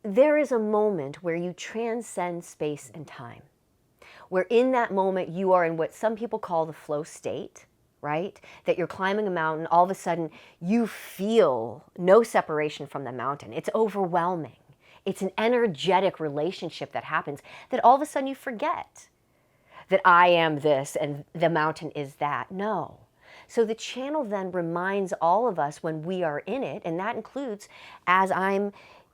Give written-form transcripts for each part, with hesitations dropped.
there is a moment where you transcend space and time, where in that moment you are in what some people call the flow state, right? That you're climbing a mountain, all of a sudden you feel no separation from the mountain. It's overwhelming. It's an energetic relationship that happens that all of a sudden you forget that I am this and the mountain is that. No. So the channel then reminds all of us when we are in it, and that includes as I'm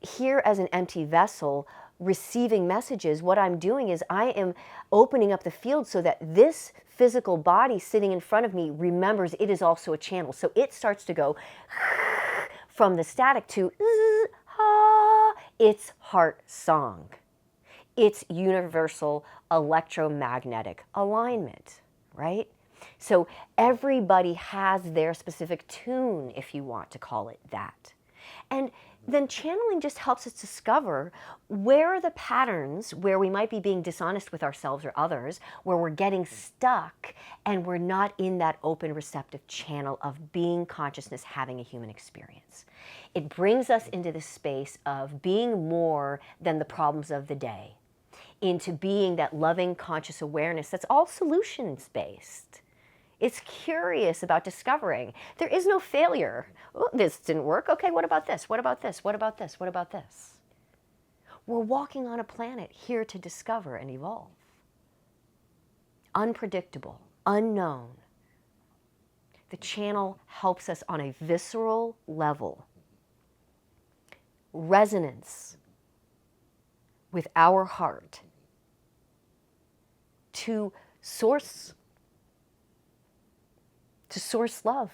here as an empty vessel receiving messages, what I'm doing is I am opening up the field so that this physical body sitting in front of me remembers it is also a channel. So it starts to go from the static to its heart song. It's universal electromagnetic alignment, right? So everybody has their specific tune, if you want to call it that. And then channeling just helps us discover where are the patterns where we might be being dishonest with ourselves or others, where we're getting stuck and we're not in that open receptive channel of being consciousness, having a human experience. It brings us into the space of being more than the problems of the day, into being that loving conscious awareness that's all solutions based. It's curious about discovering. There is no failure. Oh, this didn't work. Okay, what about this? What about this? What about this? What about this? We're walking on a planet here to discover and evolve. Unpredictable, unknown. The channel helps us on a visceral level. Resonance with our heart to source love.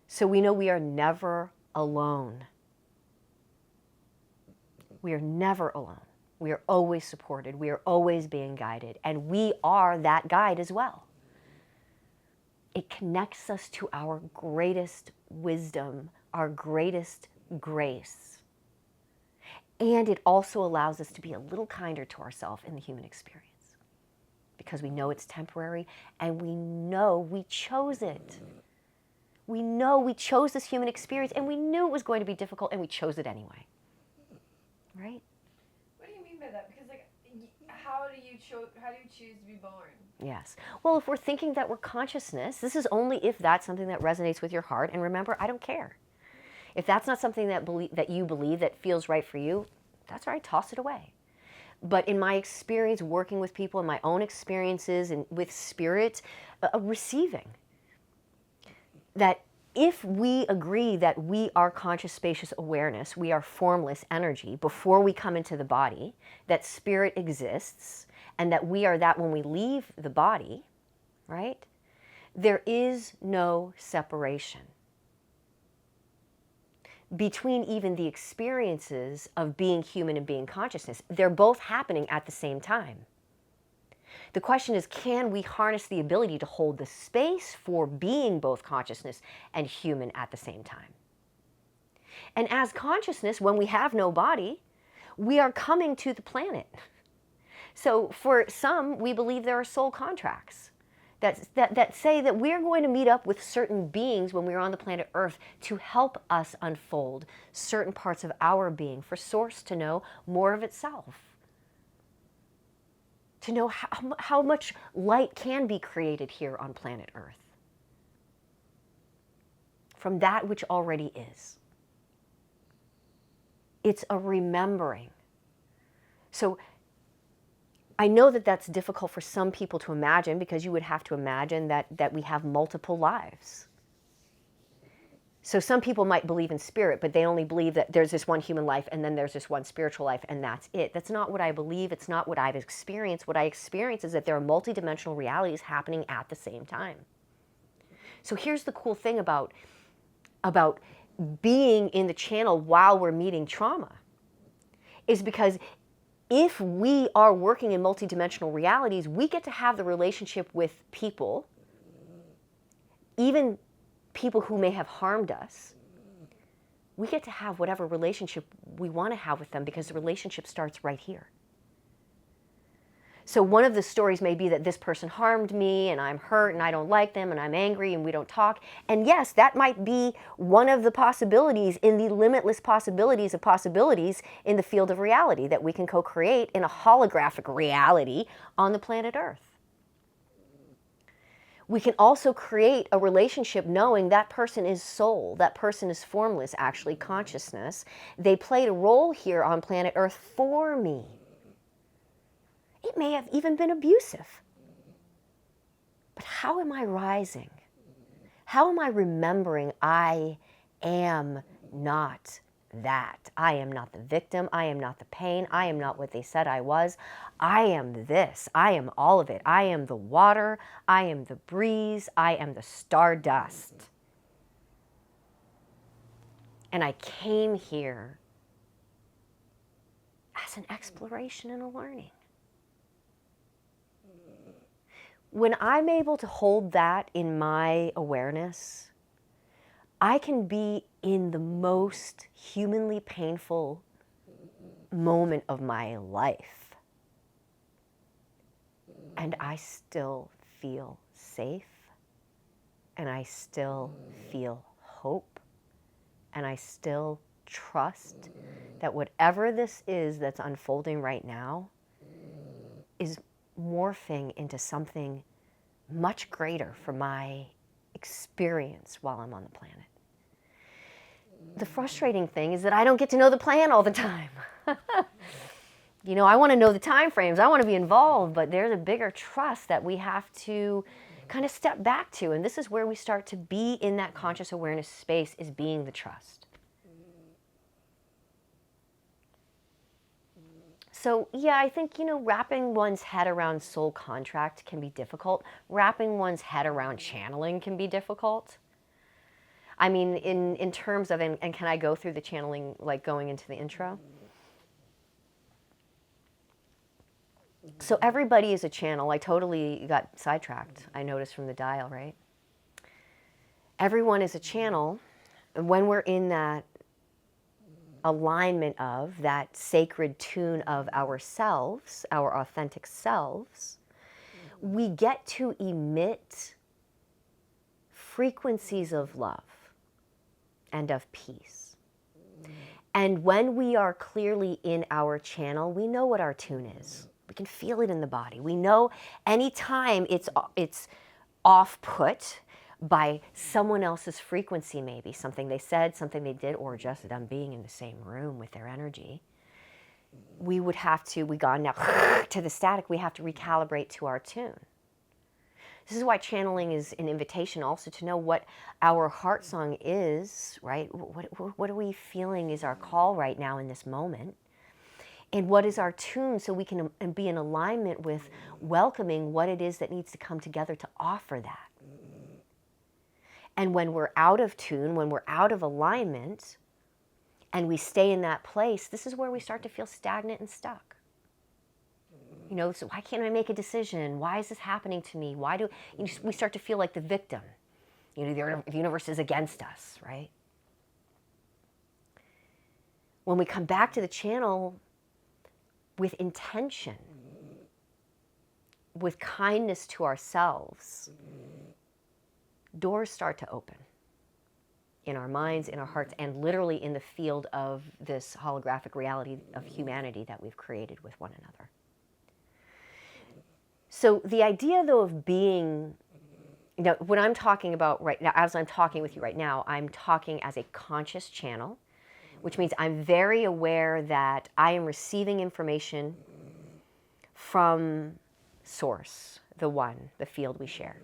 So we know we are never alone. We are never alone. We are always supported. We are always being guided. And we are that guide as well. It connects us to our greatest wisdom, our greatest grace. And it also allows us to be a little kinder to ourselves in the human experience, because we know it's temporary and we know we chose it. We know we chose this human experience and we knew it was going to be difficult and we chose it anyway. Right? What do you mean by that? Because how do you choose to be born? Yes. Well, if we're thinking that we're consciousness, this is only if that's something that resonates with your heart. And remember, I don't care. If that's not something that you believe that feels right for you, that's all right, toss it away. But in my experience working with people, in my own experiences and with spirit, receiving, that if we agree that we are conscious, spacious awareness, we are formless energy before we come into the body, that spirit exists, and that we are that when we leave the body, right? There is no separation between even the experiences of being human and being consciousness. They're both happening at the same time. The question is, can we harness the ability to hold the space for being both consciousness and human at the same time? And as consciousness, when we have no body, we are coming to the planet. So for some, we believe there are soul contracts that say that we're going to meet up with certain beings when we're on the planet Earth to help us unfold certain parts of our being, for Source to know more of itself, to know how much light can be created here on planet Earth from that which already is. It's a remembering. So I know that that's difficult for some people to imagine, because you would have to imagine that we have multiple lives. So some people might believe in spirit, but they only believe that there's this one human life and then there's this one spiritual life and that's it. That's not what I believe. It's not what I've experienced. What I experience is that there are multidimensional realities happening at the same time. So here's the cool thing about being in the channel while we're meeting trauma, is because if we are working in multidimensional realities, we get to have the relationship with people, even people who may have harmed us. We get to have whatever relationship we want to have with them, because the relationship starts right here. So one of the stories may be that this person harmed me and I'm hurt and I don't like them and I'm angry and we don't talk. And yes, that might be one of the possibilities in the limitless possibilities of possibilities in the field of reality that we can co-create in a holographic reality on the planet Earth. We can also create a relationship knowing that person is soul, that person is formless, actually consciousness. They played a role here on planet Earth for me. It may have even been abusive. But how am I rising? How am I remembering I am not that? I am not the victim. I am not the pain. I am not what they said I was. I am this. I am all of it. I am the water. I am the breeze. I am the stardust. And I came here as an exploration and a learning. When I'm able to hold that in my awareness, I can be in the most humanly painful moment of my life. And I still feel safe. And I still feel hope. And I still trust that whatever this is that's unfolding right now is morphing into something much greater for my experience while I'm on the planet. The frustrating thing is that I don't get to know the plan all the time. You know, I want to know the time frames. I want to be involved, but there's a bigger trust that we have to kind of step back to. And this is where we start to be in that conscious awareness space, is being the trust. So, yeah, I think, you know, wrapping one's head around soul contract can be difficult. Wrapping one's head around channeling can be difficult. I mean, in terms of, and can I go through the channeling, like going into the intro? So everybody is a channel. I totally got sidetracked, I noticed from the dial, right? Everyone is a channel. And when we're in that alignment of that sacred tune of ourselves, our authentic selves, we get to emit frequencies of love and of peace. And when we are clearly in our channel, we know what our tune is. We can feel it in the body. We know anytime it's off-put by someone else's frequency, maybe something they said, something they did, or just them being in the same room with their energy, we would have to, we gone now to the static, we have to recalibrate to our tune. This is why channeling is an invitation also to know what our heart song is, right? What are we feeling is our call right now in this moment? And what is our tune, so we can be in alignment with welcoming what it is that needs to come together to offer that. And when we're out of tune, when we're out of alignment, and we stay in that place, this is where we start to feel stagnant and stuck. You know, so why can't I make a decision? Why is this happening to me? Why do we start to feel like the victim? You know, the universe is against us, right? When we come back to the channel with intention, with kindness to ourselves, doors start to open in our minds, in our hearts, and literally in the field of this holographic reality of humanity that we've created with one another. So the idea, though, of being, you know, what I'm talking about right now, as I'm talking with you right now, I'm talking as a conscious channel, which means I'm very aware that I am receiving information from Source, the one, the field we share.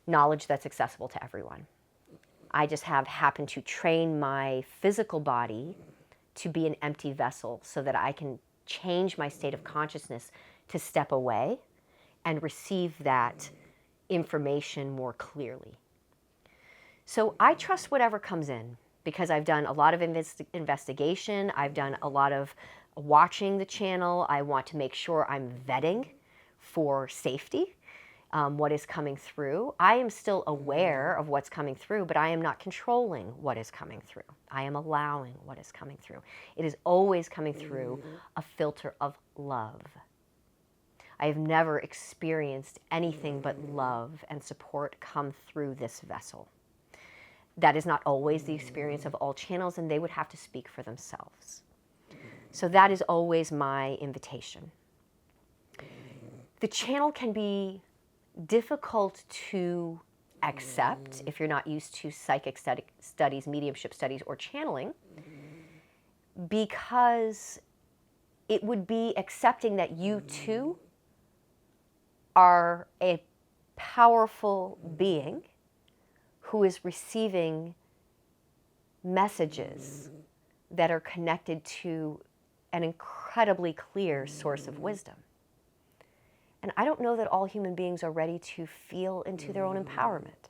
Knowledge that's accessible to everyone. I just have happened to train my physical body to be an empty vessel so that I can change my state of consciousness to step away and receive that information more clearly. So I trust whatever comes in because I've done a lot of investigation. I've done a lot of watching the channel. I want to make sure I'm vetting for safety. What is coming through. I am still aware of what's coming through, but I am not controlling what is coming through. I am allowing what is coming through. It is always coming through a filter of love. I have never experienced anything but love and support come through this vessel. That is not always the experience of all channels, and they would have to speak for themselves. So that is always my invitation. The channel can be difficult to accept if you're not used to psychic studies, mediumship studies, or channeling, because it would be accepting that you too are a powerful being who is receiving messages that are connected to an incredibly clear source of wisdom. And I don't know that all human beings are ready to feel into their own empowerment.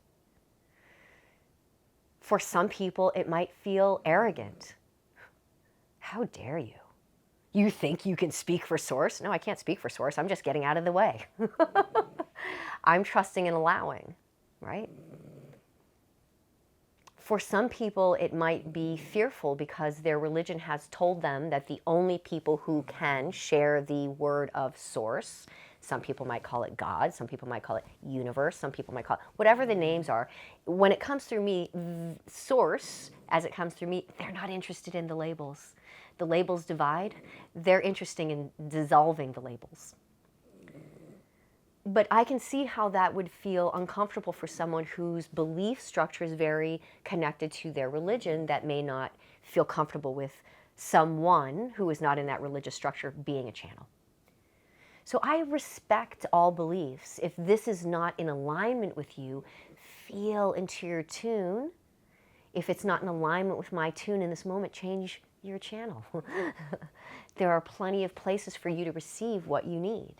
For some people, it might feel arrogant. How dare you? You think you can speak for Source? No, I can't speak for Source. I'm just getting out of the way. I'm trusting and allowing, right? For some people, it might be fearful because their religion has told them that the only people who can share the word of Source, some people might call it God, some people might call it universe, some people might call it, whatever the names are, when it comes through me, Source, as it comes through me, they're not interested in the labels. The labels divide. They're interested in dissolving the labels. But I can see how that would feel uncomfortable for someone whose belief structure is very connected to their religion, that may not feel comfortable with someone who is not in that religious structure being a channel. So I respect all beliefs. If this is not in alignment with you, feel into your tune. If it's not in alignment with my tune in this moment, change your channel. There are plenty of places for you to receive what you need.